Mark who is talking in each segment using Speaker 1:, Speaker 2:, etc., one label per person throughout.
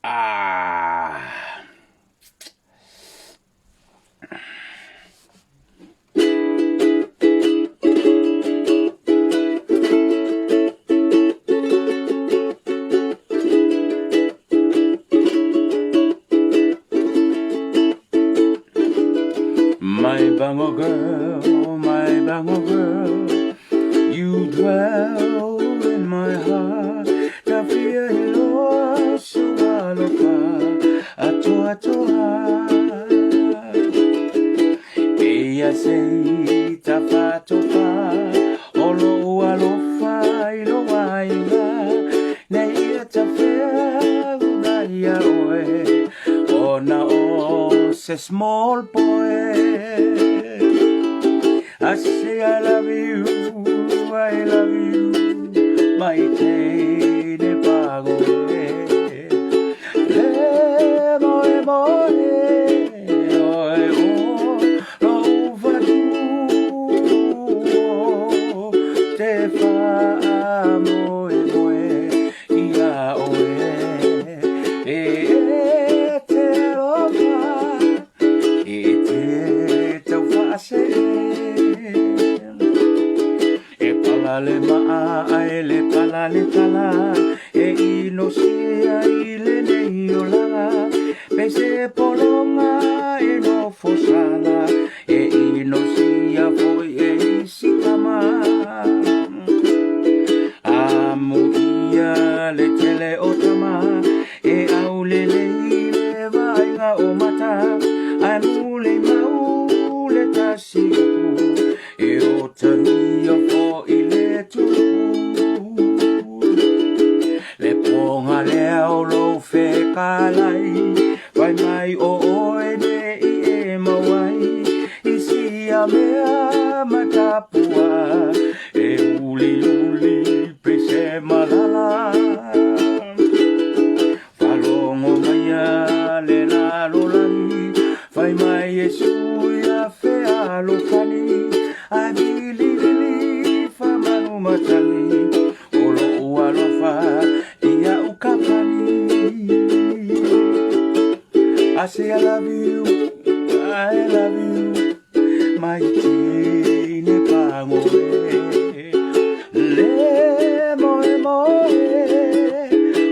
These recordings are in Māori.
Speaker 1: Ah. My Bango girl, you dwell in my heart. Tafia ilo sualoka, atoa toa. Eya sei tafa tofa, olo alofa ilo waila. Neia tafia udaya oe, ona o se small boy. I say I love you, my tene pago. Te fa amo ia oe, te aloha, te tau whaase. Le maa e le pala e ino sia i le nei o la pe se polonga e no fosala e ino sia foi e isi kama amu ia le tele o tama e au le vainga o mata amu le mau le tasiku e o tani o fo i le ponga leo lo fe kalai vai mai o oe ne I e mawai I si a mea matapua e uli pese malala falongo maia le lalo lani vai mai e suia fe alo kani a dili matani olo ualofa ia ukapani I say I love you my tine pango le moe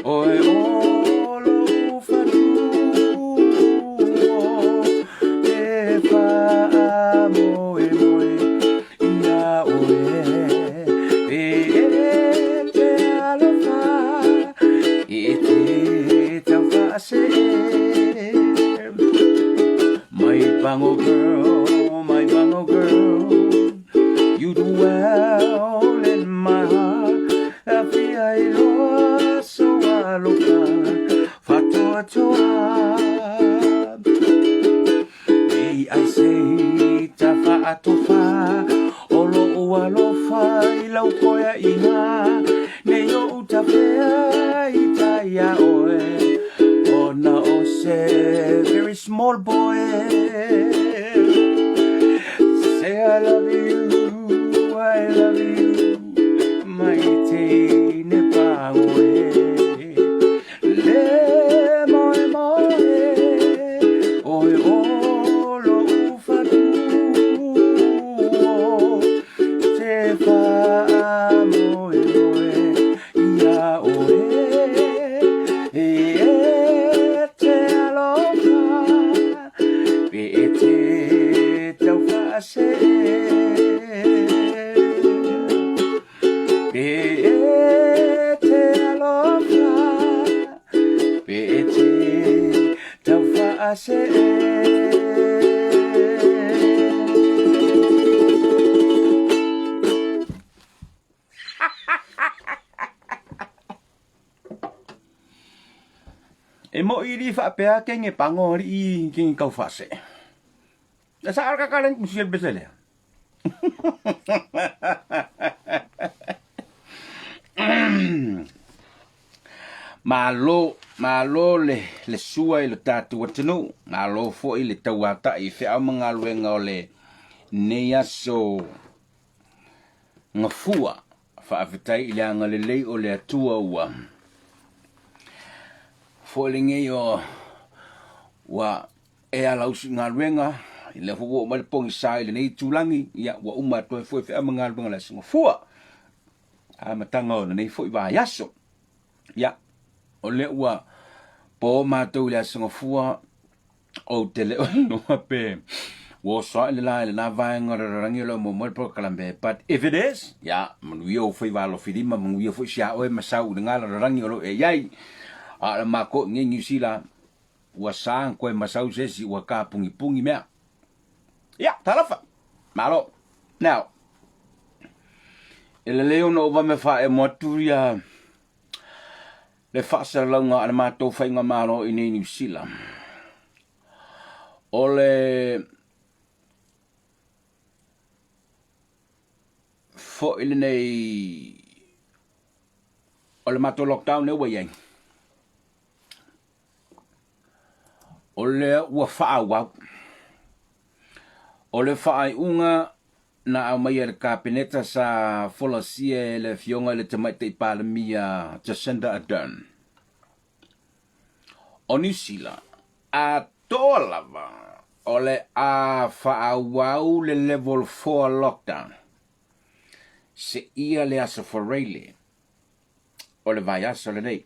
Speaker 1: oe olo ufanu te fa moe ia oe my Bango girl, you do well in my heart. Afia ilo so aloka, fatoa toa. Hey, I say tafa atofa, olo alofa ilau koya ina, neyo utafea itaya oe, ona ose very small boy. Say I love you, my tene paoe. Le moe, oe olo ufatu, te fa moe, ia oe, te aloha, te tau whaase. E mo iri whapea ke nge pangori I ke nge kau whase. E sa arka karen kusiel besele. Malo le sua I le tatu atinu. Malo fo I le tauata I whea mangaluenga o le Nea so nga fua whaafitai i nga lelei o le atua ua. Fōlinge o wa e alausi ngā ruenga i le fuwa o malipongi sa i le nei tūlangi ia wa uma toi fua i ama ngā ruenga le singa fua. A matanga o le nei fua i wa yaso. Ia, o le ua po mātou le singa fua o te leo noa pe. Wo so le la le na vai ngora rangi lo mo mo por kalambe, but if it is ya manuio foi va lo filima manuio foi sia o masau de ngala rangi lo e yai a ma ko ngi sila wa sang ko masau se si wa ka pungi pungi me ya talafa malo now ele leo no va me fa e moturia le fa sa lo nga ma to fa nga malo in New Zealand ole fo ile nei o le mato lockdown ne wa yang o le ua faa wa o le faa unga na au mai le kabineta sa folasia le fionga le tamai te palemia Jacinda Ardern o New Zealand a tolava o le a faa wau le level 4 lockdown se ia le asa foreile o le vai asa le nei.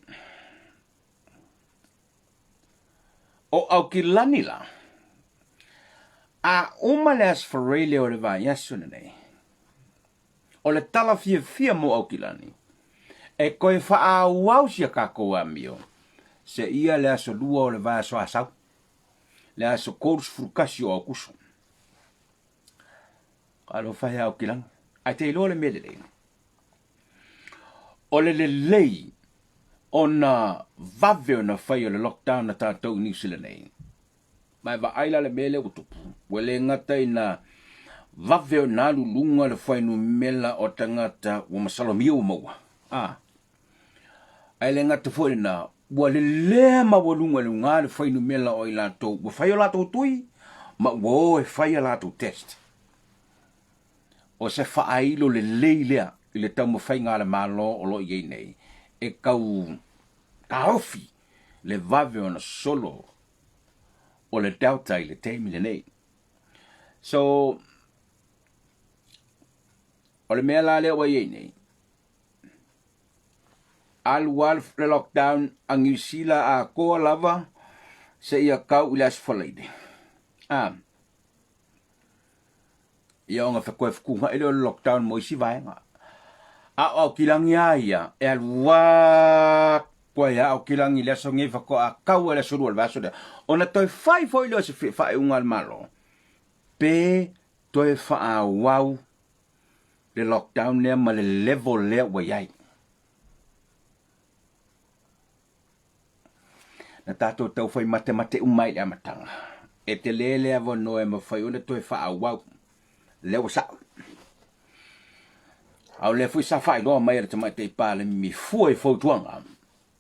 Speaker 1: O au ki lani la, a uma le asa foreile o le vai asa le nei. O le tala fia mo au ki lani. E koe faa wau sia kako amio, se ia le asa lua o le vai asa asau. Le asa kōrus furukasi o au kuso. Kalo fai au ki lani. Ai te ilo le mele le. O le lei o na vave o na whai o le lockdown na tātou New Zealand nei. Mai wa aila le mele o tupu. Wele ngata i na vave o na lulunga le whai nu mela o tangata o masalomia o maua. Ai le ngata fwoi na ua le lea mawalunga le ngā le whai nu mela o i lato. Ua whai o lato tui, ma ua e whai o lato test. O se whaailo le leilea i le tau mawhai ngā le malo o lo i nei. E kau kaofi le vave o na solo o le delta i le teimi le nei. So, o le mea la lea wa i nei. Alual le lockdown ang New a koa lava se ia kau i le asfalaide. Ia o ngā whakoe whukunga ele o lockdown mo isi vaenga. A au kilangi aia, e alua koe au kilangi le aso nge whako a kau ele suru al vaso dea. O na toi whai foi leo se whai unga al malo. Pe toi wha wau le lockdown lea ma le level lea wa iai. Na tātou tau whai mate umai le amatanga. E te lelea wano e ma whai ona toi wha wau. Leo sa. Au le fui sa fai loa mai te mai te pale mi foi fo tuanga.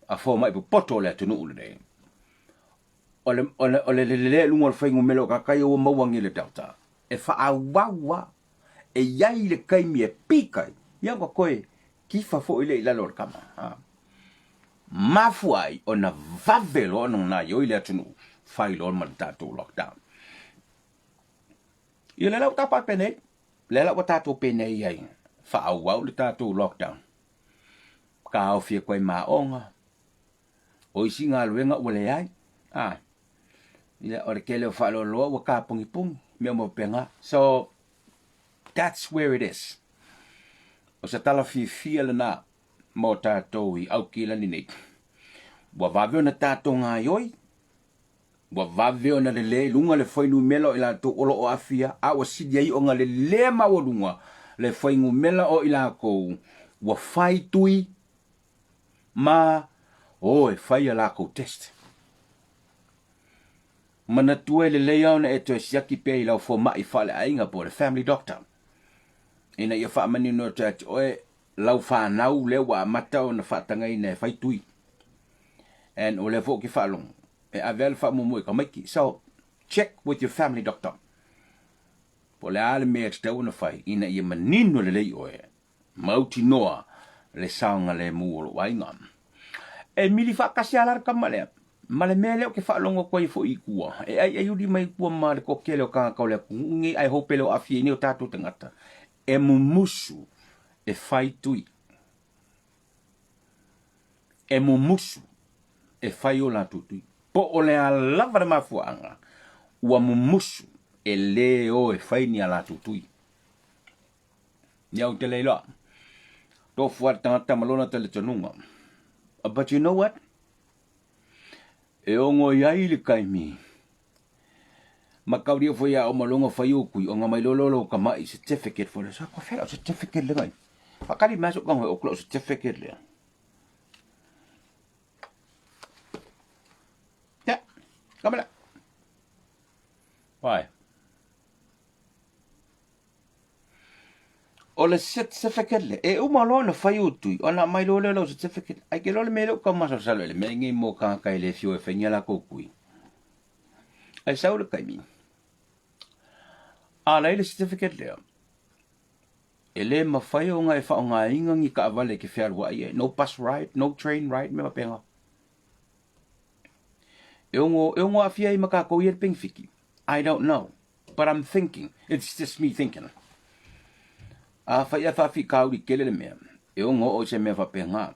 Speaker 1: A fo mai poto le tunu ule nei. Ole lunga le faingu melo ka kai o mawangi le delta. E fa awawa e yai le kai mi e pikai. Ia ko koe kifa fo ile ila lor kama. Mafuai ona vavelo ona na yo ile tunu fai lor ma tato lockdown. Ia le lau tapa pene, le lau tato pene iai, whaau le tato lockdown. Ka au fia koe maonga, o isi ngā luenga ua le ai. Ia ore kele o whaalo loa ua ka pungi pungi, mea mo penga. So, that's where it is. O sa tala fia le na, mo tato i au kila ni nei. Ua vaveo na tato ngā ioi, wa vaveo na le lunga le whainu mela o ila to olo o afia, a wa sidi ai o nga le mawa lunga le whaingu mela o ila kou, wa whai tui, ma, e whai ala kou test. Mana tue le lea ona e to siaki pe ila o fo mai whale ainga po le family doctor. Ina ia wha mani no te ati oe, lau whanau le wa mata o na whatanga ina e whai tui. And o le fo ki whalong. So check with your family doctor. Po le ale mea te tau na fai, ina ia manino le lei oe. Mauti noa le saunga le muolo wainga. E mili whakasi alar ka malea. Male mea leo ke whaalongo koe fo i kua. E ai uri mai kua ma le koke leo kanga kau lea kungi. Ai hope leo awhie ni o tātou tangata. E mumusu e whai tui. E mumusu e whai o la tutui. Po o le a lava le mafuanga. Ua mumusu e leo e whai ni a la tutui. Iau te leila. Tō fuar tangata malona te le tanunga. But you know what? E ongo iai le kaimi. Makauria fo ia o malonga whai o kui. O nga mai lolo ka mai certificate for le. Sa ko whera certificate le ngai. Whakari masuk kong o klo certificate le. Ya. Kamala. Why? O le certificate le. E umalo na whai o tui. O na mai lolo certificate. Ai ke lole mele o ka masa salo le. Me ngi mo ka kai le fio e whengia la kokui. Ai sau le kaimi. A lai le certificate lea. E le mawhai o ngai wha o ngā inga ngi ka awale ke whiarua ia. No bus ride, no train ride, me mapenga. E ongo a whia i maka kou ia pengwhiki. I don't know. But I'm thinking. It's just me thinking. A whai a whawhi kauri kele le mea. E ongo o se mea whapenga.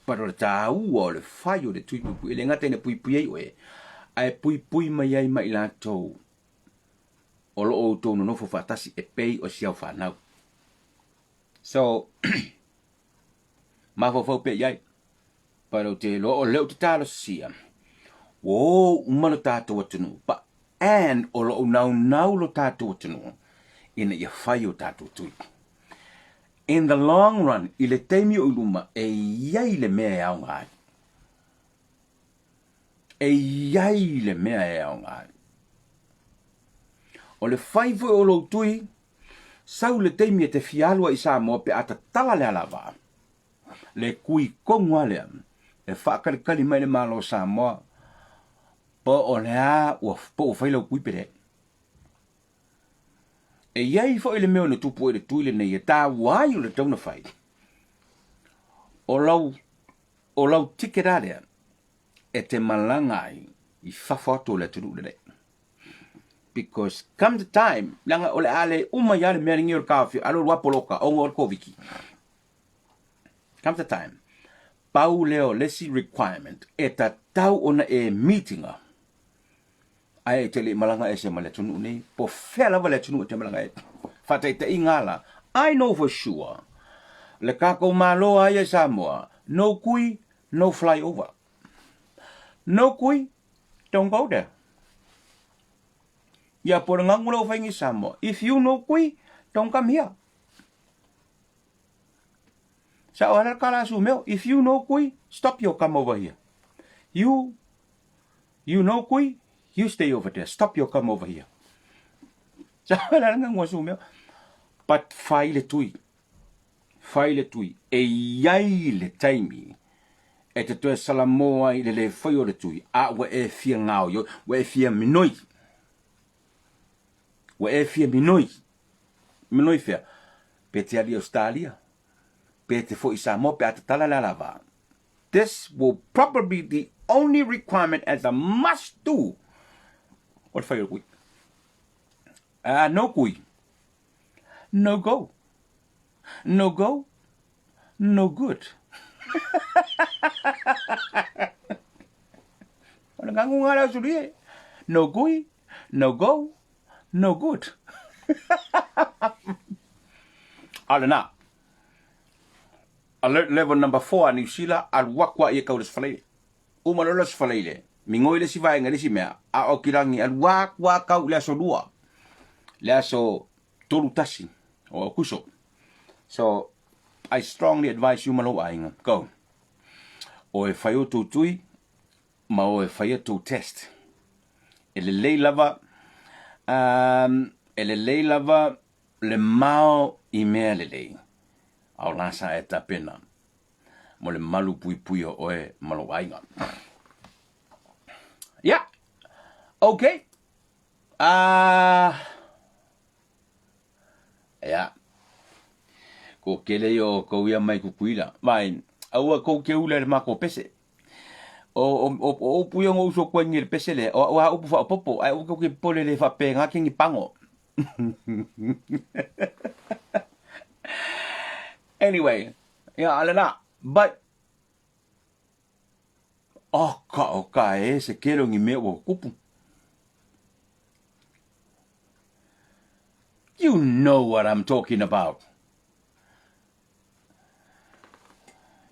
Speaker 1: But o le tā ua o le whai o le tui pui. E le ngate ne pui pui ei oe. Ai pui mai ai mai la tau. O lo o tō no nofo whatasi e pei o siau whanau. So, mafo fau pe iai. Pero te lo o leo te tālo sia. Wo umano tātou atunu. And o lo o nau lo tātou atunu. Ina ia whai o tātou tui. In the long run, i le teimi o iluma, e iai le mea au ngai. E iai le mea e au ngai. O le whaifo o lo tui, sau le teimi e te fialua i Samoa pe ata tala le alawa. Le kui kongua lea, e whakarikari mai le malo Samoa, po o lea ua po o whailau kui pere. E iai fo le meo na tupu e le tui le nei e tā wai o le tauna whai. O lau tikerarea e te malangai i whawhato le tunu le nei. Because come the time, langa ole ale umai ale mea ringi o kawhi, alo wapoloka, ongo o koviki. Come the time, pau leo lesi requirement, e ta tau ona e meetinga. Ai te le malanga e se ma le tunu nei, po whela wa le tunu te malanga e. Whatai te ingala, I know for sure, le kako maloa ai e Samoa, no kui, no fly over. No kui, don't go there. Ya por ngangula o whaingi Samoa. If you know kui, don't come here. Sa o hana kala su meo. If you know kui, stop your come over here. You know kui, you stay over there. Stop your come over here. Sa o hana ngangula su meo. But whai le tui. Whai le tui. E iai le taimi. E te toe salamoa i le whai o le tui. A wa e fia ngao yo. Wa e fia minoi. Wa e fia minoi. Minoi fia. Pe te ali Australia. Pe te fo i Samoa pe atatala la lava. This will probably be the only requirement as a must do. What whai o kui? No kui. No go. No go. No good. Ano nga ngunga la suri. No kui. No go. No good. Alana. Alert level number 4 New Zealand al wakwa ia kaules falele. Umalolas falele. Mingoi le si vai ngari si mea. A o kirangi al wakwa kau le so dua. Le so tolutasi o kuso. So I strongly advise you malo ainga. Go. O e whai o tō tui, ma o e whai o tō test. E le lei lava le mao i mea le lei. Au lasa e ta pena. Mo le malu pui pui o e malo ainga. Yeah. Okay. Ya. Ko kele yo ko ia mai ku kuila. Mai, aua ko ke ula le mako pese. O puyo ngo uso kwa ngir pese le. O upu fa popo. Ai uko ke pole le fa pe nga kingi pango. Anyway, ya alana. But oka se kero ngi me wo kupu. You know what I'm talking about.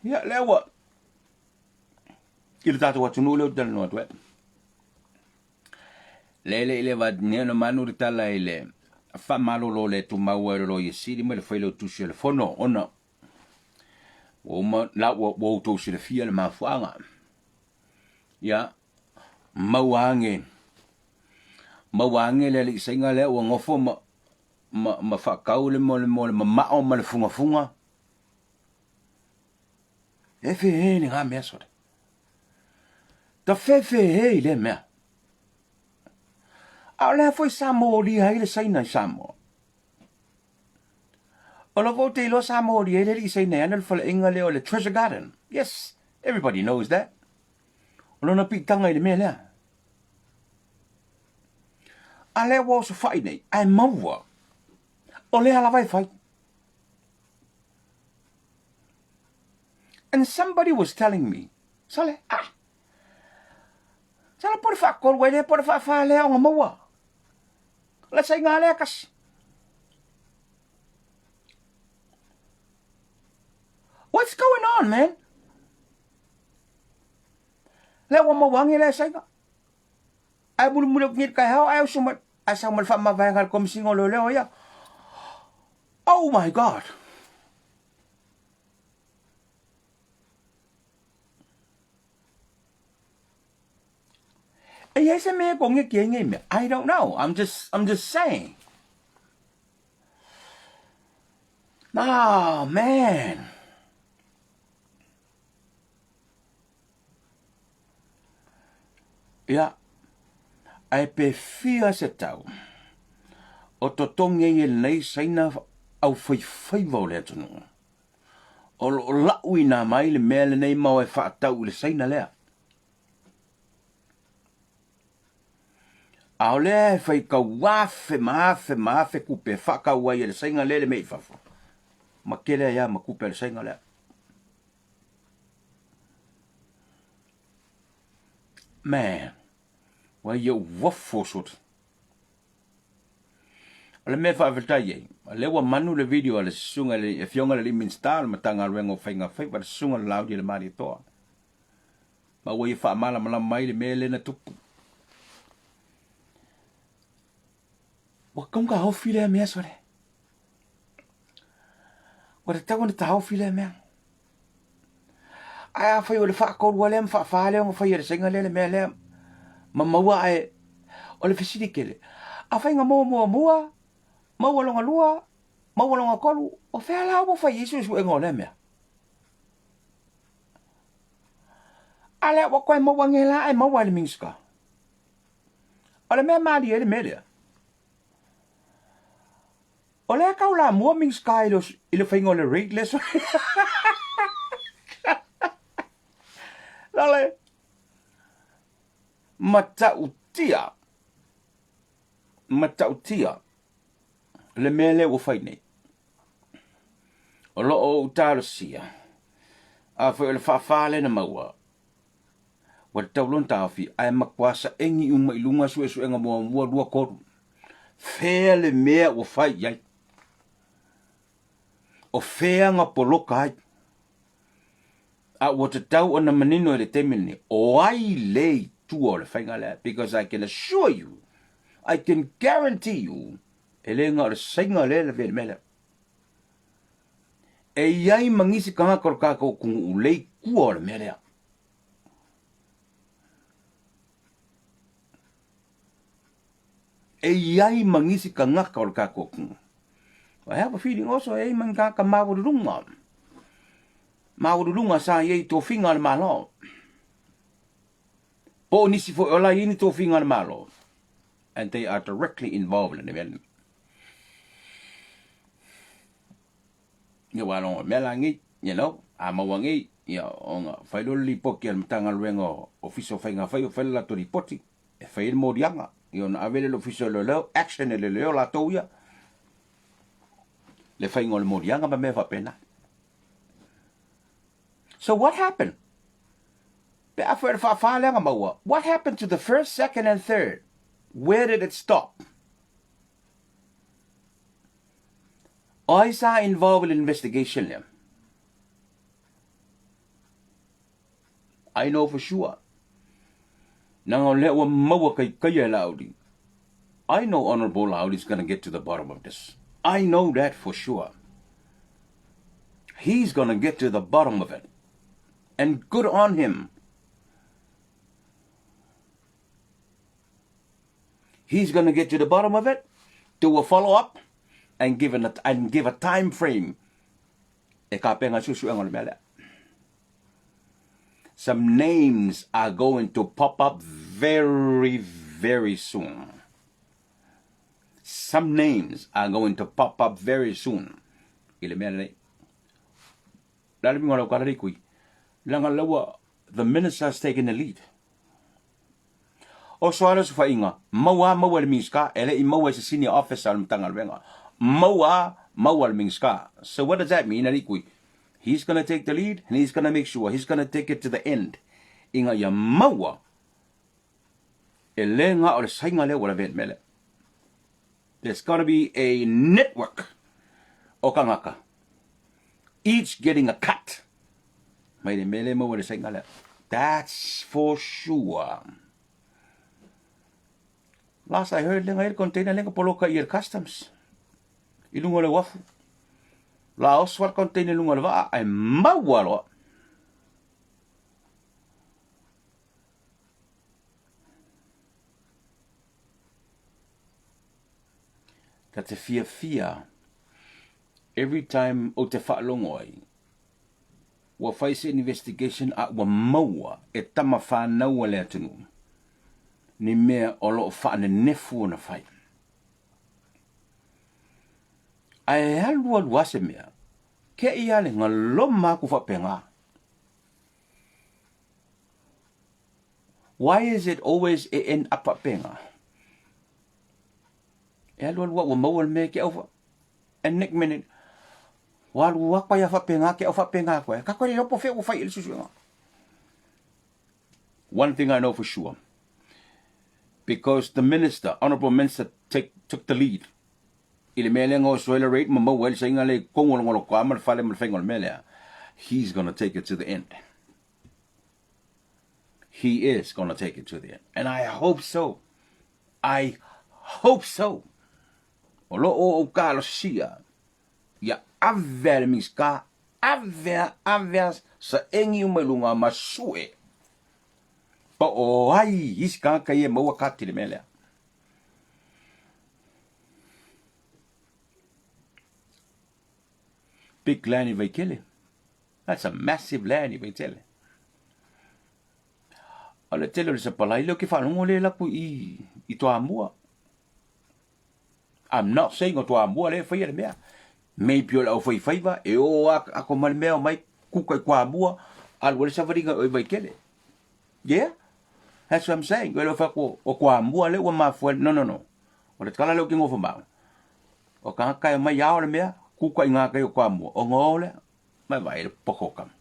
Speaker 1: Ya lewa. Kita tatu watu nulo dal no atwe. Lele ile va neno manu ritala ile. Fa malo lo le tu mawe lo yesiri me le failo tu se le fono ona. O ma la wo to se le fia le mafuanga. Ya mawange le singa le o ngofo ma fa kaule mo ma o ma le funga. E fe ni nga meso. Ta fe he le me. Ala foi samo li ha ile saina samo. Ola vote lo samo li ile saina ana le ingale o le Treasure Garden. Yes, everybody knows that. Ola na pitanga ile me le. Ale wo so fai nei, ai maua. Ole ala vai fai. And somebody was telling me, sale, sale por fa kol wele por fa le o maua. La sai ngale kas. What's going on, man? Le wa maua ngile sai ka. Ai bulu mulu ngit ka hao ai sumat asal mal fa ma vai ngal kom singo lo ya. Oh my God. I don't know. I'm just saying. Oh man. Yeah. I prefere setau. O totonge e nei saina au fai vau le tunu. O lau ina mai le mea le nei mau e whaatau le saina lea. Ao lea e whai ka wafe maafe kupe whakau ai le sainga le mei whafo. Ma kele ia ma kupe le sainga lea. Man, wai iau wafo sot. Le me fa veltai le wa manu le video le sunga le fionga le minsta le matanga rengo fainga fai ba sunga le laudi le mari to ma wo fa mala mai le mele na tupu wa konga ho file me sore wa ta wona ta ho file me ai fa yo le fa ko wa le fa le fa ye singa le mele ma wa ai o le fisidi kele a fainga mo mawalonga lua, mawalonga kolu, o fea lau mo fai isu su engole mea. Ale wa koe mawangela ai mawali mingska. Ole mea maadi ele melea. Ole kau la mua mingska ilo fainga ole reitless. Lale. Matautia. Le mele wo fai nei. O lo o utalo sia. A fo le fa le na maua. Wa taulon tafi ai makwasa engi uma ilunga su enga mo lua koru. Fea le mea wo fai yai. O fea nga poloka ai. A wo te tau ona manino le temini. O ai lei tu o le fai ngale. Because I can assure you, I can guarantee you, ele nga le sainga le mele. E iai mangisi kanga korka ko kung ulei kua le mele. E iai mangisi kanga korka ko kung. I have a feeling also e manga ka mawurunga. Mawurunga sa ye to finga le malo. Po nisi fo ola ini to finga le malo. And they are directly involved in the event. Ni walo melangi, you know, amawangi, ya onga failo lipo kia mtanga luengo ofiso fainga faio faila to ripoti. E fail morianga, yon avele l'ofiso leo action le leo la toia. Le fainga le morianga ma me fa pena. So what happened? What happened to the first, second, and third? Where did it stop? Oisa involved in investigation. I know for sure. I know Honorable Laudi is going to get to the bottom of this. I know that for sure. He's going to get to the bottom of it. And good on him. He's going to get to the bottom of it, do a follow-up, and give a time frame. Some names are going to pop up very, very soon. Some names are going to pop up very soon. The minister's taking the lead. O soalas fa inga, mawa le mingska, ele I mawa is a senior officer mtangal benga. Mawa le mingska. So what does that mean? He's going to take the lead and he's going to make sure he's going to take it to the end. Inga ya mawa. Ele nga o sainga le wala vet mele. There's going to be a network o kangaka. Each getting a cut. May mele mo wala sainga le. That's for sure. Last I heard, lenga container lenga poloka ir customs. Ilungo le wafu. La oswar container lungo le va ay mawalo. That's a fear. Every time o te whaalongoi, wa face investigation at wa maua e tama whanau le atunu. Ni mea o loo whaane nefu na whai. Ai halua luase mea, ke ia le ngā loma ku whapenga. Why is it always e en apapenga? E halua lua wa maua le mea ke au and next minute, wa lua kwa ya whapenga ke au whapenga koe. Ka koe ropo whea u whai ili susuenga. One thing I know for sure. Because the minister, honorable minister, took the lead. He's going to take it to the end. He is going to take it to the end. And I hope so. I hope so. Olo o kalo sia. Ya avere miska. Avere sa engi umalunga masue. Pa o ai iska ka ye mo wakati le mele. Big land vai kele. That's a massive land vai tele. Ala tele se palai lo ke fa no le la ku I to amua. I'm not saying o to amua le fa ye me. Maybe o la foi faiva e o a ko mal me mai ku ko amua al wole sa varinga o vai kele. Yeah? That's what I'm saying. Well, if I go, o kwa mua le wa mafu, no. O le kala le o kingo fumau. O ka kai mai yao le mea, ku kwa inga kai o kwa mua. O ngole, mai vai le poko kam.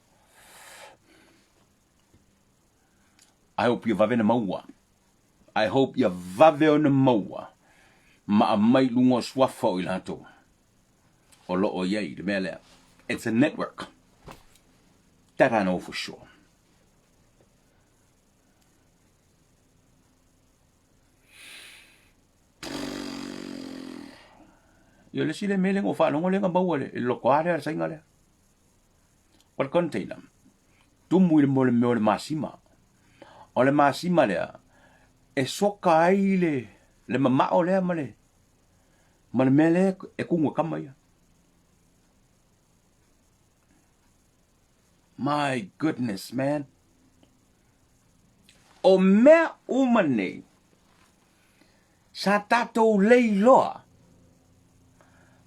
Speaker 1: I hope you vave na maua. I hope you vave na maua. Ma mai lungo swafa o ilanto. O lo o yei le mea lea. It's a network. That I know for sure. Yo le sile mele ngo fa ngo le nga bawa le lo kware sa ngale. Wal container. Tu mu le mole mole masima. O le masima le. E soka ile le mama o le male. Mal mele e kungo kamaya. My goodness, man. O mea umane. Sa tatou lei loa.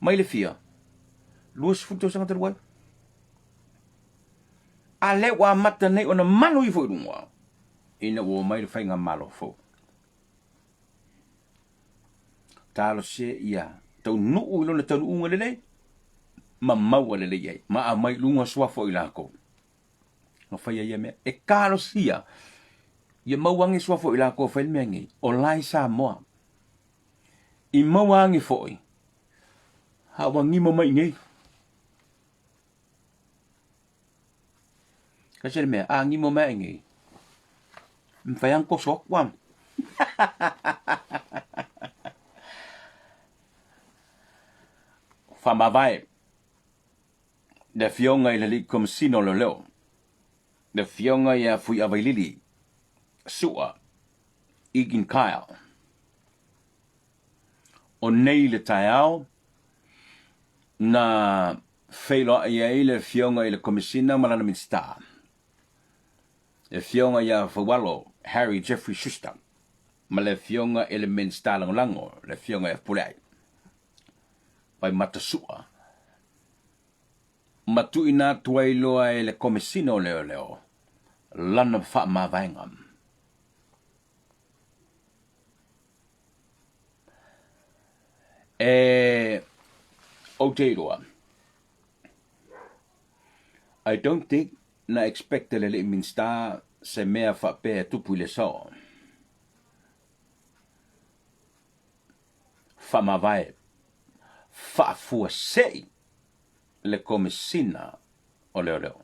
Speaker 1: Mai le fia. Luas futo sanga te wai. A le wa mata nei ona manu I fo runga. Ina wo mai fai nga malo fo. Talo se ia. Tau nuu ilona tau unga lele. Ma maua lele iai. Ma a mai lunga swafo I lako. Nga fai ia mea. E kalo sia. Ia mauangi swafo I lako fai mea ngi. O lai sa moa. I mauangi foi. Hawa ngimo mai ngai. Kasi mea. A ngimo mai ngai. Mfayang ko sok wam. Famavai. De fionga I lali kom sino lo leo. De fionga ia fui availili. Sua. Igin Kyle. O nei le taiao. Na feilo ia le fionga I le komisina malana min star. Le fionga ia fawalo. Harry Jeffrey Schuster. Ma le fionga ele min star lango. Le fionga ia pulai. Pai matasua. Matu ina tuai loa ele komisino leo leo. Lana wha mawangam. Aotearoa. I don't think na expect le min star se mea wha pēr tupu le so. Wha mawai. Wha fua sei le komisina o leo leo.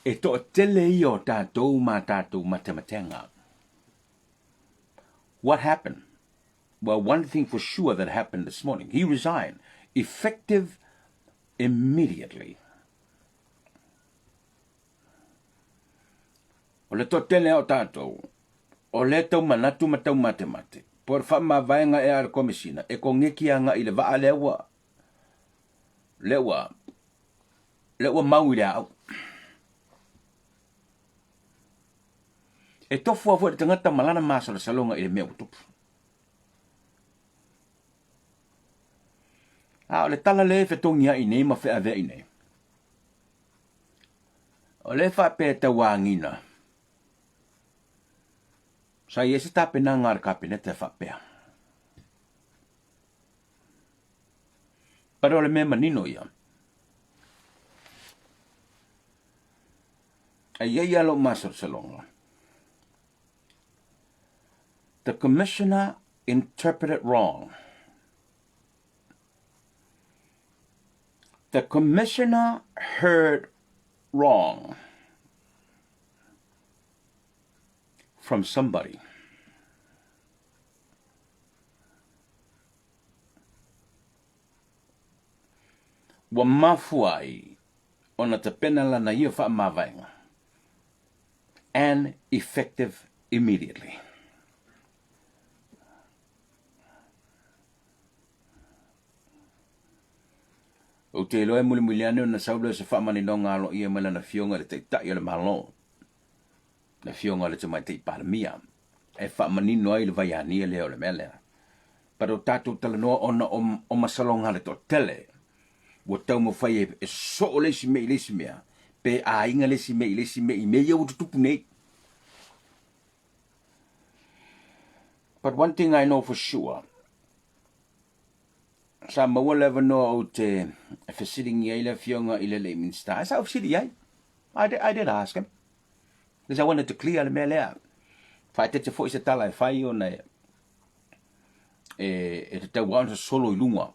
Speaker 1: E to tele I o tātou ma tātou matematenga. What happened? Well, one thing for sure that happened this morning. He resigned, effective immediately. O le to tele o tātou. O le tau manatu matau matemate. Por wha mawaenga e ar komisina. E ko ngekianga I le waa lewa. Lewa mau I le au. E tofu afu e tangata malana masa le salonga I le mea utupu. O le tala le fetongia I nei ma fe ave I nei. O le wha pe te wāngina. Sa iesi tape na ngar kabinete wha pea. Pero le mea manino ia. E iei alo masa le salonga. The commissioner interpreted wrong. The commissioner heard wrong from somebody. Wa mafuai ona te pena lana ia wha mawainga. And effective immediately. O te loe muli muliane na saula se wha mani no ngalo ia mela na fionga le te tai le malo. Na fionga le te mai te paramia. E wha mani noa I le vaiania leo le mele. Pero tātou tala noa ona o masalonga le to tele. Wa tau mo whai e so o lesi mea. Pe a inga lesi mei I mea ia ututupu nei. But one thing I know for sure. Sa maua lewa noa o te whasiring iai le fionga I le min star. Sa whasiri iai. I did ask him. Because I wanted to clear le mea lea. Whai te fo I se tala e whai o nei. E te tau wāna solo I lunga.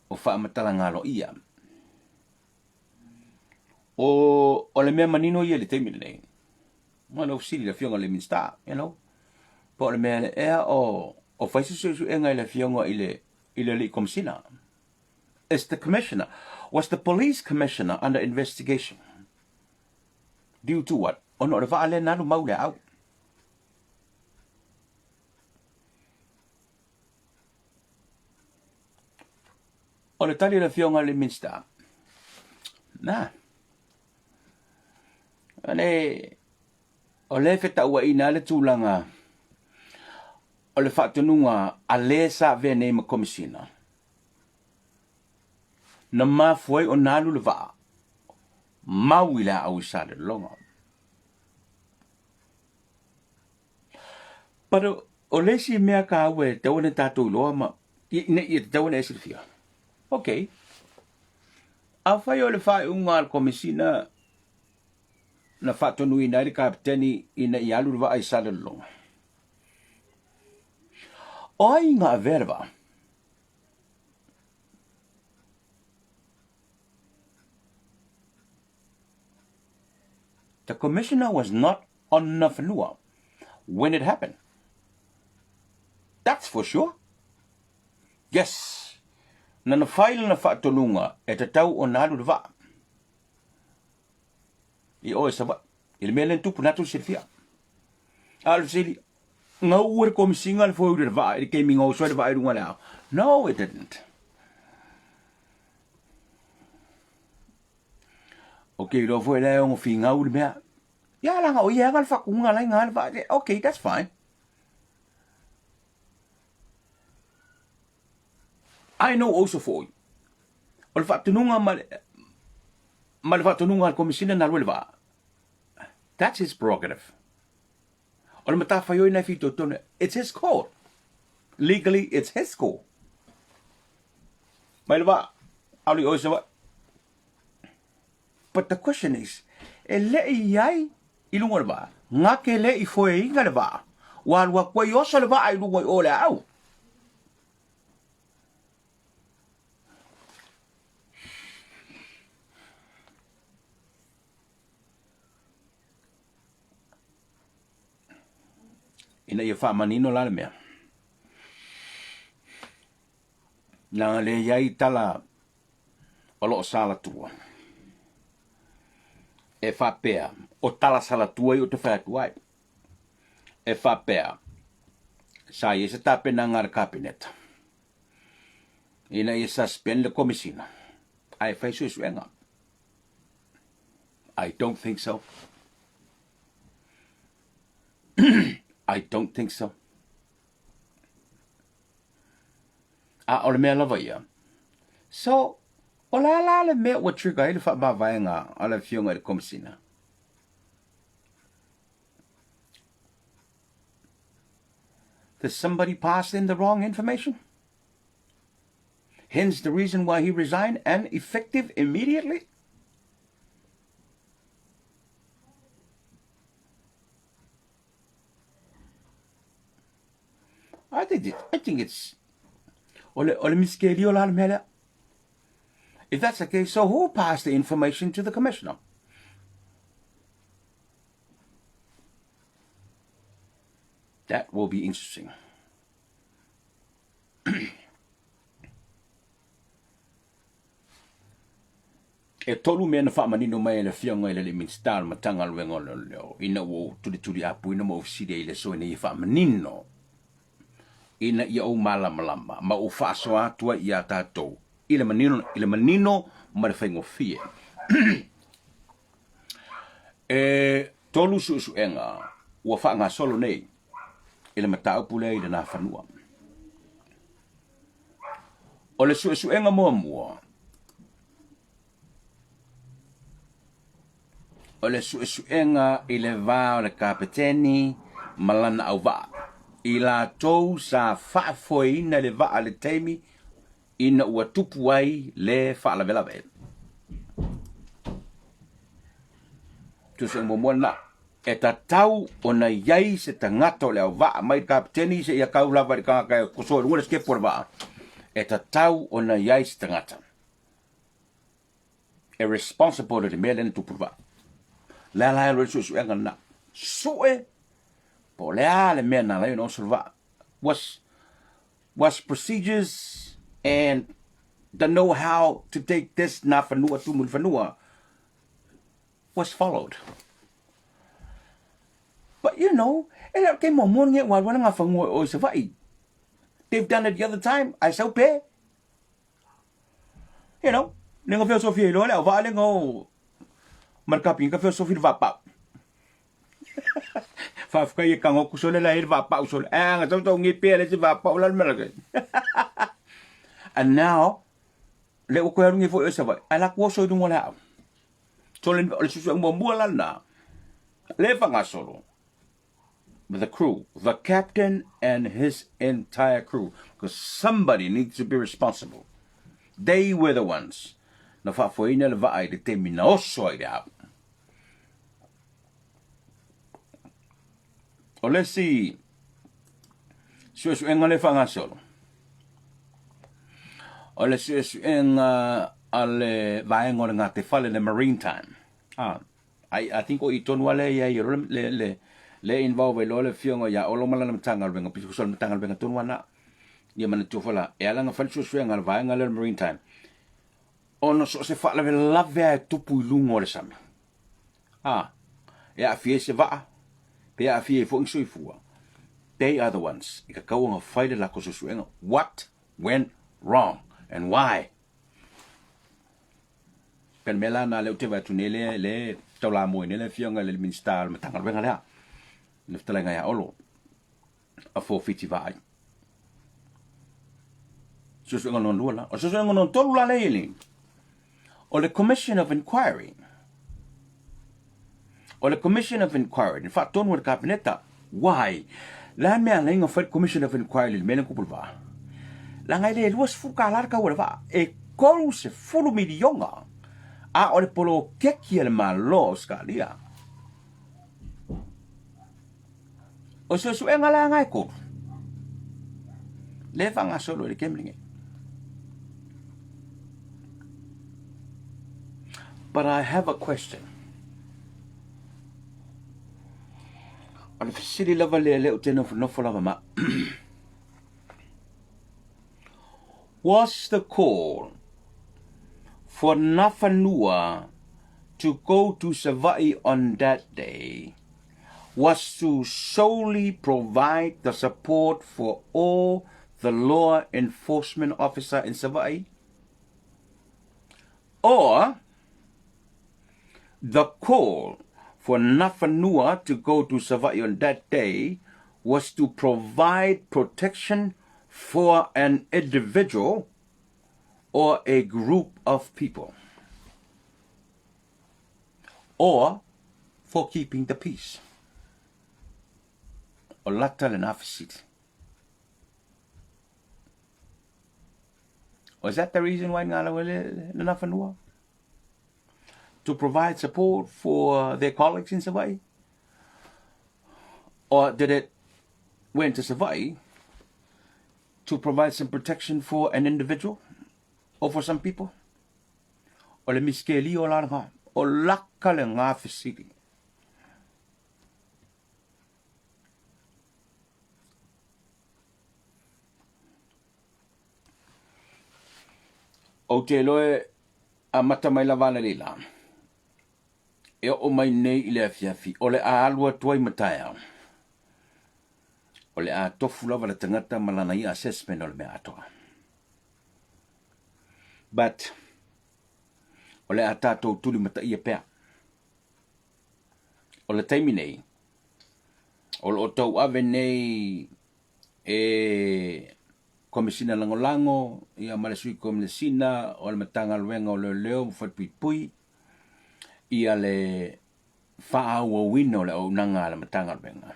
Speaker 1: O wha amatala ngalo ia. O le mea manino ia le teimile nei. Mana whasiri le fionga le min star, you know. Po le mea le ea o whaisi su e ngai le fionga I le komisina. Is the commissioner. Was the police commissioner under investigation? Due to what? Ono le whaale nanu mau le au. O le tali le fionga le minsta. Na. Ane, o le feta ua ina le tūlanga. o le whaatununga a le sa vene ma komisina. Na mafuai o nalu le waa. Mawila au sa le longa. Pero o le si mea ka awe te wane tātou loa ma i te wane e silfia. Okay. A whai o le whai unga al komisina na whaatunui nai le kapiteni ina i alu le waa i sa le longa. O ai ngā verba. The commissioner was not on Nafanua when it happened. That's for sure. Yes. Na na file na whaatununga e te tau o nalu le waa. I oe sa wa. I le mele tupu natu silfia. Alu sili. Ngā ua re komisinga le fwoi le waa. I ke mingo soe le waa i runga leo. No, it didn't. Okay, lo fwoi leo ngo fi ngau le mea. Ya langa o ia ngal whakunga lai ngā le waa. Okay, that's fine. I know also for you. O le whaatununga ma le whaatununga al komisina na lue le waa. That's his prerogative. O le matawhai oi nei whito tone. It's his call. Legally, it's his call. Mai le waa. Auli oi sa wa. But the question is, e le iai I lunga le waa. Ngā ke le I foe inga le waa. Wa lua kwa I osa le waa I lunga I o le au. Ina ia whaamanino la le mea. Nā le iai tala o loo sala tua. E whapea o tala sala tua I o te whaatuai. E whapea sa I se tape na ngara kabineta. Ina ia suspend le komisina. Ai whaisu suenga. I don't think so. I don't think so. O le mea lava ia. So, o la le mea ua trigger I le whaamawaianga o le whiunga I le komisina. Did somebody pass in the wrong information? Hence the reason why he resigned and effective immediately? I think it's ole miskelio la mele. If that's the case, so who passed the information to the commissioner? That will be interesting. E tolu mea na whaamanino mai le whianga I le minstar matanga luenga leo. Ina wo tuli apu ina mo ofisiri I le so ina I whaamanino. Ina ia o malama ma o whaasoa atua I a tātou. I le manino ma le whaingofie. E tolu suenga ua whaanga solo nei. I le mataupu le I le nā whanua. O le suenga mua. O le suenga I le vā o le kapiteni malana au vā. I la tou sa whaafoina le vaa le teimi ina ua tupu ai le whaalawelawe. Tusa mwamwana, e ta tau o na iai se tangata o le au vaa mai kapiteni se ia kaulawa i kanga kusoa rua le skepo le vaa. E ta tau o na iai se tangata. E responsible le mea lene tupu vaa. Lala e suenga na. Sue po lea le mea na lai no surva was procedures and the know-how to take this na whanua tumul whanua was followed. But you know, ela ke mo morning wa wana nga whanua o se vai. They've done it the other time. I so pay. You know, nengo filosofia lo le va le ngo markaping ka filosofia va pa. Fafka ye kango kusole la ir va pa usole. Nga tau ngi pele si va pa ulan melage. And now, le uko ya ngi fo esa vai. Ala ko so dum wala. Tolen le susu mo mbuala na. Le fanga solo. The crew, the captain and his entire crew, because somebody needs to be responsible. They were the ones. Na fa fo ina le vai de termina o so ida. O let's see. Su engale fanga solo. O le su ale vai ngore ngate fale le marine time. I think o iton wale ya le involve lo le fiongo ya o lo mala mtanga benga pisu sol mtanga benga tunwana ya mana tu fala e ala nga fal su ngal vai ngale marine time. Ono so se fa le lave tupu lungo le sami. Ya fie se va. Pe a fie fo sui fua. They are the ones. Ika kau fight la ko su what went wrong and why? Pen mela na le te va tunele le tola mo ne le fionga le minister me tanga benga la. Le tala nga ya olo. A fo fiti vai. Su non lula. O su non tolu la le. Or the commission of inquiry. Or the commission of inquiry. In fact, don't work kabineta. Why? La me aling of commission of inquiry le mena kupulva. La ngai le luas fuka lar ka wala e kolu se fulu milionga. A ore polo keki el malo skalia. O so su engala ngai ko. Le fanga solo le kemlinge. But I have a question. On the city level, le uteno no follow. Was the call for Nafanua to go to Savai on that day was to solely provide the support for all the law enforcement officer in Savai? Or the call for Nafanua to go to Savai on that day was to provide protection for an individual or a group of people, or for keeping the peace. Or latal and opposite. Was that the reason why Nafanua? To provide support for their colleagues in Savai? Or did it went to Savai to provide some protection for an individual or for some people? Or le miskeli o la nga o lakale nga fisiri. O te loe a mata mai la vana lila. E o mai nei i le afiafi. O le a alua tuai mataya. O le a tofu lava le tangata malana i assessment o le mea atoa. But, o le a tātou tuli mata i a pea. O le taimi nei. O le o tau ave nei komisina lango i a malesui komisina o le matanga luenga o le leo mwhatpui pui. I a le wha o wino le o nanga le matanga luenga.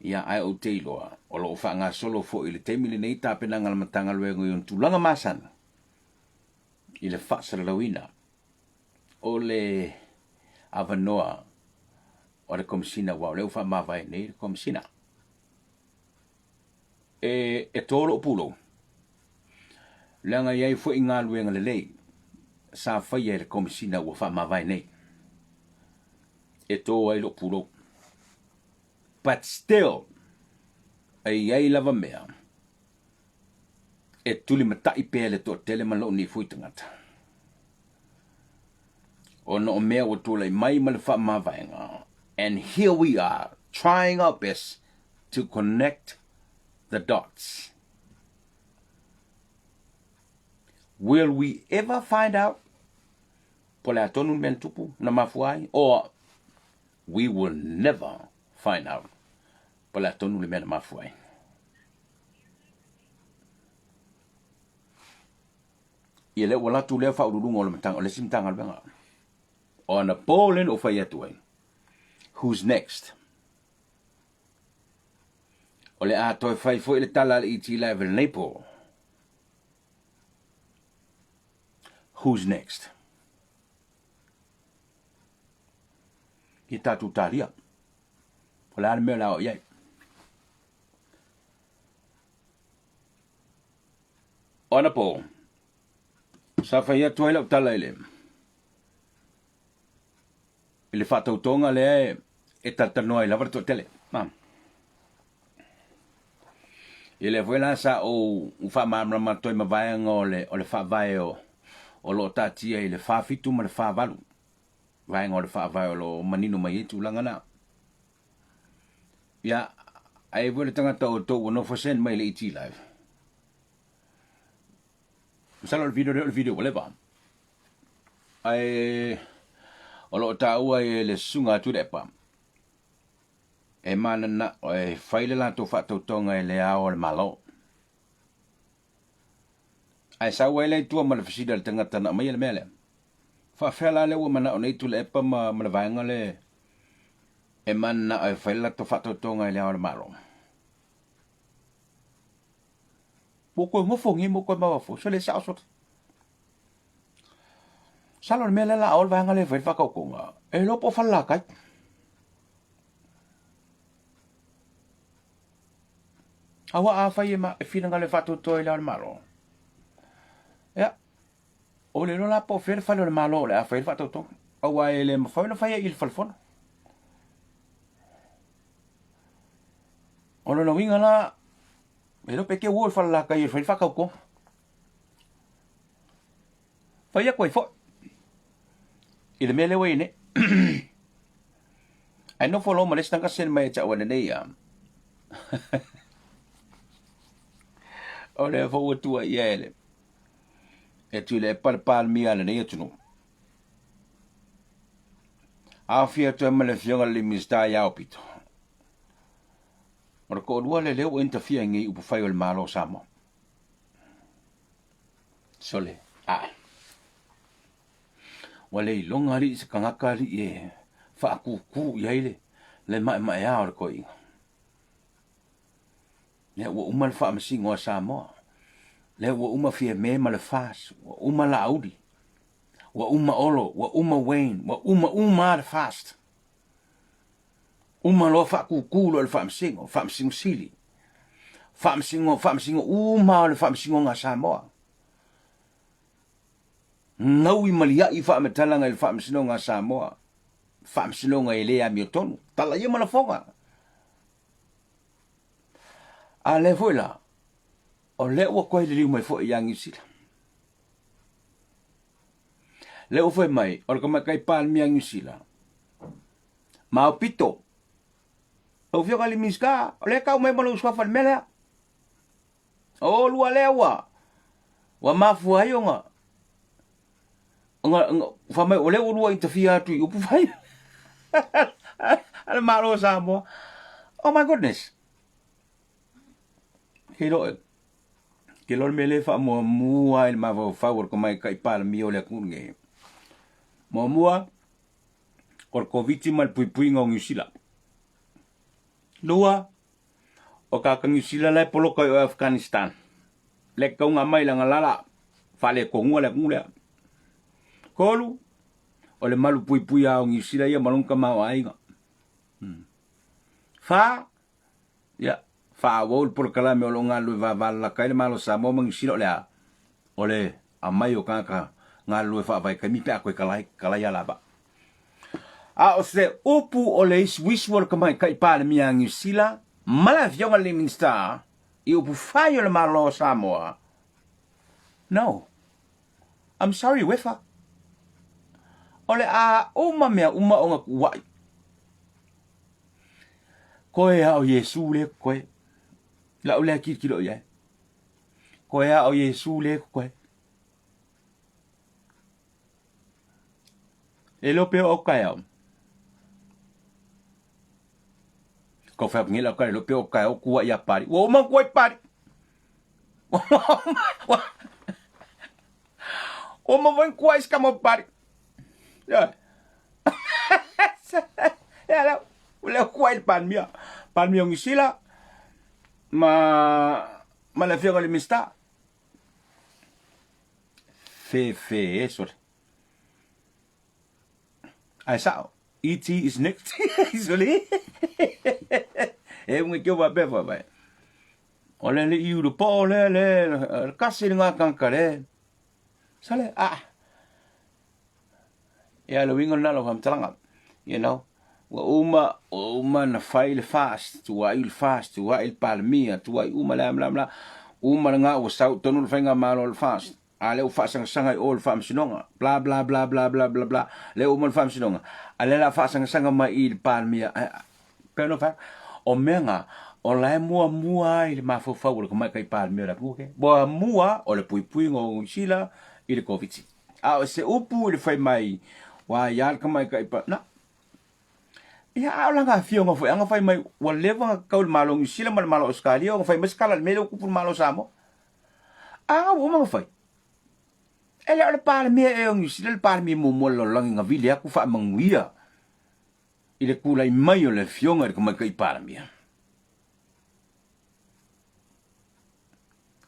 Speaker 1: Ia ai o te iloa, o lo wha ngā solo fo i le teimile nei tāpena ngā matanga luengo i on tūlanga masana. I le wha salalawina. O le avanoa o le komisina wau, leu wha mawai nei le komisina. E tōro o pulo. Langa iai fo i ngā luenga le lei, sa whai e le komisina ua wha mawai nei. E tō ai lo pulo. But still, ai lava mea, e tuli matai pele to tele malo ni fui tangata. O no mea o tula mai malfa mavaenga. And here we are, trying our best to connect the dots. Will we ever find out? Pole atonu men tupu na mafuai, or we will never find out. Pala tonu le mena mafuai. Ia le wala tu le fa urulunga o le matanga o le simtanga le benga. O ana polen o fai atu ai. Who's next? O le a toi fai fo le tala le iti la ve lepo. Who's next? Ki tatu talia. O le ana mea la o iai. O ana po. Sa fai atu ai la tala ele. Ele fa tautonga le e tatanoa i lava to tele. Mam. Ele vuela sa o fa mamra toi ma vai ngole o le fa vai o lo tatia i le fa fitu ma le fa valu. Vai ngole fa vai o lo manino mai tu langana. Ya ai vuela tanga to no fosen mai le iti live. Salo el video whatever. Ai o lo taua e le sunga tu depa. E mana na e faile la to fa tonga e le ao le malo. Ai sa wele tu ma le fisida le tangata na mai le mele. Fa fela le wo mana o nei tu le epa ma le vainga le e mana e faile la to fa tonga e le ao le malo. Poko mo fongi mo ko ma fo so le sa so. Salo le mele la ao le vainga le fa ka konga. E lo po fa la kai. Awa a fai ma e fina ngale fatu toi le malo. Ya. O le la po fer fa le malo le a fai fatu to. Awa ele ma fa le fai il falfon. O le no winga la e lo peke wo fa la kai fai fa ka ko. Fai a koi fo. Il mele we ne. Ai no follow ma le stanga sen mai cha wa ne ya. O le fo tua iele. E tu le pal mia le ne tu. A fia tu me le fionga le mista ya opito. O ko dua le o interfere ngi u fai o malo samo. Sole. Ah. Wale longa li se kangaka li e fa ku iele le mai ya o ko inga. Le wo uma fa masingo samo. Le wo uma fie me ma le fast, wo uma la audi. Wo uma olo, wo uma Wayne, wo uma le fast. Uma lo fa ku lo le fa masingo sili. Fa masingo uma le fa masingo nga samo. Ngau i malia i fa metalanga le fa masingo nga samo. Fa masingo nga ile a miotonu. Tala ye mala fonga. A le voila. O le o koe le liu mai fo i yangi sila. Le o foi mai, o ka mai kai pal mi yangi sila. Ma o pito. O fio ka li miska, o le kau mai malo uswa fa mele. O lua le wa. Wa mafu ai nga. Nga fa mai o le o lua interfere tu u fai. Ale malo sa mo. Oh my goodness. Hero que lo mele fa mo mua il ma favor ko mai kai pal mi ole kunge mo mua or ko víctima pui ngong sila lua o ka kang sila le polo ko Afghanistan le ko nga mai la ngala fa le ko ngole ngule kolu o le malu pui a ngi sila ya malung ka ma ai nga fa ya fa wol por kala me lo ngalu va la kai malo sa mo mang silo le ole amai o kaka ngalu fa vai kai mi pa ko kala ya la ba a o se upu ole wish wol kamai kai pa le miang sila mala vionga le minsta i upu fa yo le malo sa mo no I'm sorry wefa ole a uma o nga kuai koe o Yesu le koe la ole ki kilo ya ko ya o Yesu le ko e lo pe o ka ya ko fa ngila ka lo pe o ka o ku ya pari o ma ku pari o ma van ku is kama pari ya ya la le ku pan mi ang sila ma la fiera le mista fe eso ai sao ET is next isoli un que va be va ole le iu po le kasi nga kan kare sale ya lo wingo na lo ham talanga you know wa uma na file fast tu il fast tu il palmia tu uma la uma nga o sau tonu fenga malo fast ale o fa sanga all fam sinonga bla bla bla bla bla bla bla le o fam sinonga ale la fa sanga mai il palmia pero fa o menga o la mua il ma fo fa ko mai kai palmia la puke bo mua o le pui ngo sila il covid se upu le fai mai wa ya ka mai kai pa na ya ala nga fio ngo fa nga fai mai wa leva ka malo sila malo skali o fai mas kala me lo ku malo samo o ma fai ele ole palmia e sila le palmia mo lo lang nga vile ku fa manguia ile kula mai o le fio nga ka mai kai palmia.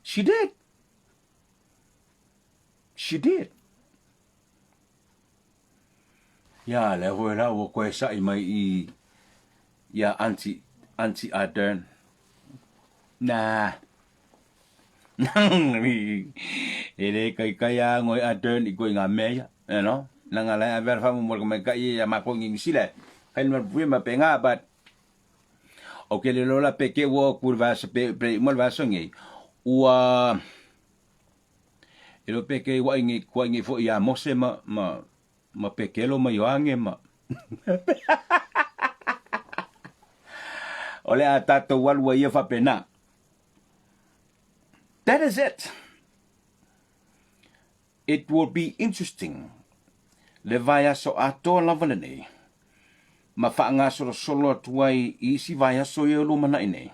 Speaker 1: She did. Ya, le ho la wo ko sa I mai ya anti Ardern. Nah. Ele kai ngoi Ardern I ko nga me ya, you know. Nanga la ver fa mo ko mai kai ya ma ko ngi sile. Kai ma pu ma penga but okay le lola peke wo kurva se pe mo va songi. Ua ilo peke wa ingi fo ya mose ma pekelo ma yoange ma ole atato wal wa ia fa pena. That is it. It will be interesting le vaya so ato lavalene ma fa nga solo tuai isi vaya so ye lu mana ine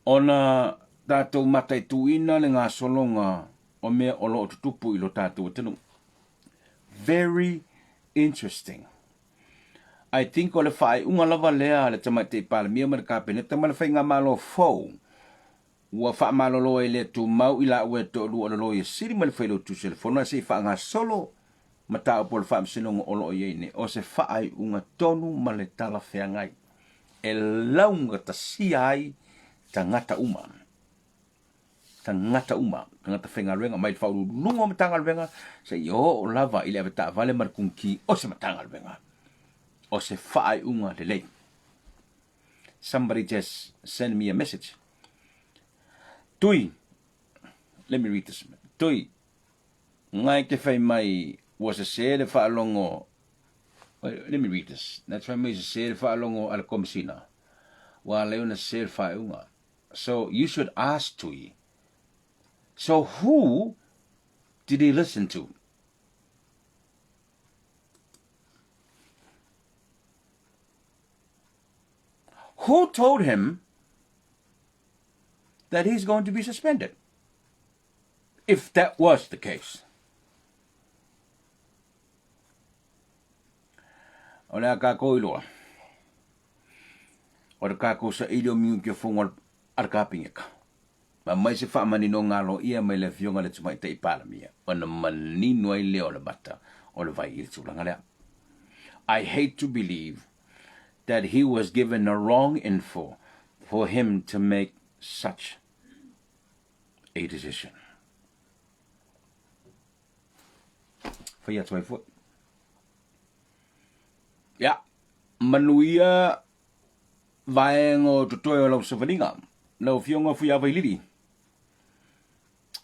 Speaker 1: ona tatou matai tuina le ngā solonga o mea o loo tutupu I lo tatou tenu. Very interesting. I think o le whae unga lava lea le tamate palamia ma le kāpeneta ma le whainga malo fau. Ua wha malo loa le tu mau I la ue to lua lo loa siri ma le whailo tu selefona se wha ngā solo ma tau po le wha msinonga o loo yeine. O se whae unga tonu ma le tala whea ngai. E launga ta si ai tangata uma. Tangata whenga ruenga mai whauru lungo ma tanga ruenga se o lava I le aveta vale markunki o se matanga ruenga o se whae unga le lei. Somebody just send me a message. Tui, let me read this. Tui, ngai ke whai mai was a se le whaalongo. Let me read this. That's why mai se le whaalongo ala komisina. Wa leona se le whae unga. So you should ask Tui. So who did he listen to? Who told him that he's going to be suspended? If that was the case. Ole ka ko iloa. Ora ka ko sa ilio miu ke fonga ar ka pingeka. Ma mai se wha mani no ngalo ia mai le fionga le tumai te ipala mia. Ona mani noai leo le bata o le vai I tulanga lea. I hate to believe that he was given a wrong info for him to make such a decision. Whai atu ai fwoi. Ya, manuia vaengo tutoe o lau sawalinga. Lau fionga fui awai liri.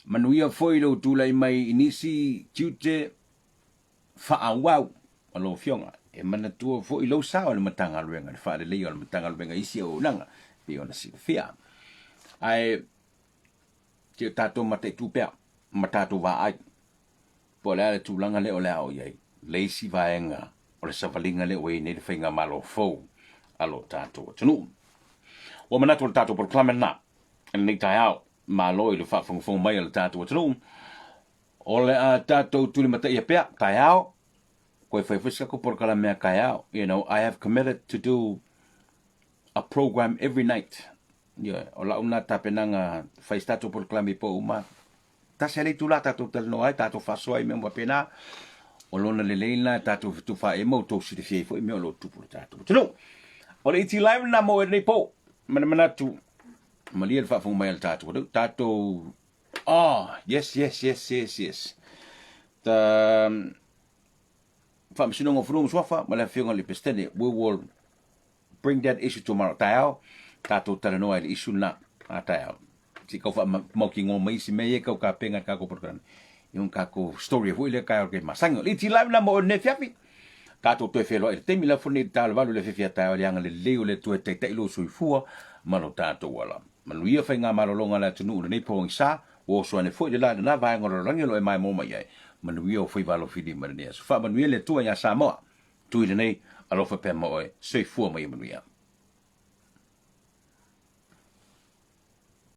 Speaker 1: Manuia foi lo tulai mai inisi tiute whaawau o lo fionga. E mana tua foi lo sao le matanga luenga. Le whaare leo le matanga luenga isi o nanga. Pio na si fia. Ai, tio tato mate tupea. Matato wa ai. Po lea le tūlanga leo lea o iei. Leisi vaenga. O le sawalinga leo e ne le whainga malo fau. alo tātou tunu. O manatu tātou por klamena, nei tai au, ma loi le whafongfong mai le tātou tunu. O le tātou tuli mata ia pea, tai au, koe whaiwhiska ko por kalamea kai au. You know, I have committed to do a program every night. Yeah, o la una tapenanga fai tātou por klami po uma. Tase le tula tātou talino ai, tātou whasoi me mwa pena. O lona le leina tātou tuwha e mau tō siri fie fo e mea lo tupu le tātou tunu. O le iti live na mo e nei po. Mana tu malia le whafong mai le tātou. Tātou, yes. Ta whamsinonga whununga swafa, ma le whiunga le pestene, we will bring that issue tomorrow. Tai au, tātou talanoa le issue na, tai au. Si kau wha mauki ngō maisi mei e kau ka penga kako porkarani. Yung kako story hui le kai orke masango. Li ti live na mo ne fiapi. Tātou toi whelo e temi la funi tāle walu le whiwhia tai o le anga le leo le tue te teilo sui fua, mano tātou wala. Manu ia whai ngā marolonga la tunu ura nei pōngi sā, o soa ne fui le la na vai ngoro rangelo e mai mōma iai. Manu ia o whai walo whidi maranea. So wha manu ia le tua ia sā moa. Tui le nei, alofa pē moe, sui fua mai manu ia.